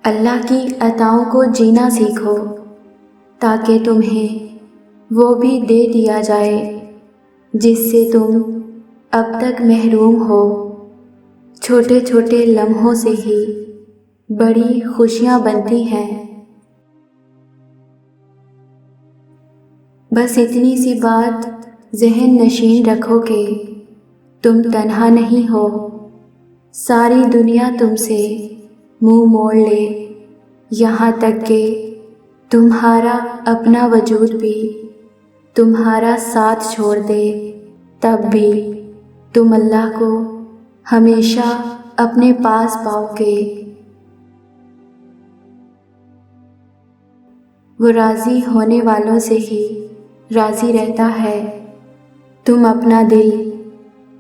اللہ کی عطاؤں کو جینا سیکھو تاکہ تمہیں وہ بھی دے دیا جائے جس سے تم اب تک محروم ہو۔ چھوٹے چھوٹے لمحوں سے ہی بڑی خوشیاں بنتی ہیں۔ بس اتنی سی بات ذہن نشین رکھو کہ تم تنہا نہیں ہو۔ ساری دنیا تم سے منہ موڑ لے، یہاں تک کہ تمہارا اپنا وجود بھی تمہارا ساتھ چھوڑ دے، تب بھی تم اللہ کو ہمیشہ اپنے پاس پاؤ گے۔ وہ راضی ہونے والوں سے ہی راضی رہتا ہے۔ تم اپنا دل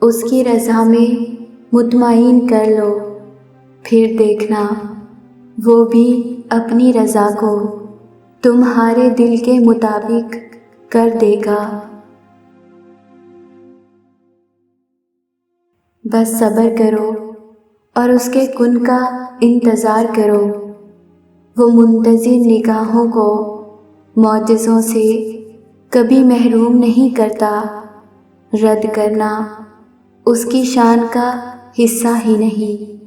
اس کی رضا میں مطمئن کر لو، پھر دیکھنا وہ بھی اپنی رضا کو تمہارے دل کے مطابق کر دے گا۔ بس صبر کرو اور اس کے کن کا انتظار کرو۔ وہ منتظر نگاہوں کو معجزوں سے کبھی محروم نہیں کرتا۔ رد کرنا اس کی شان کا حصہ ہی نہیں۔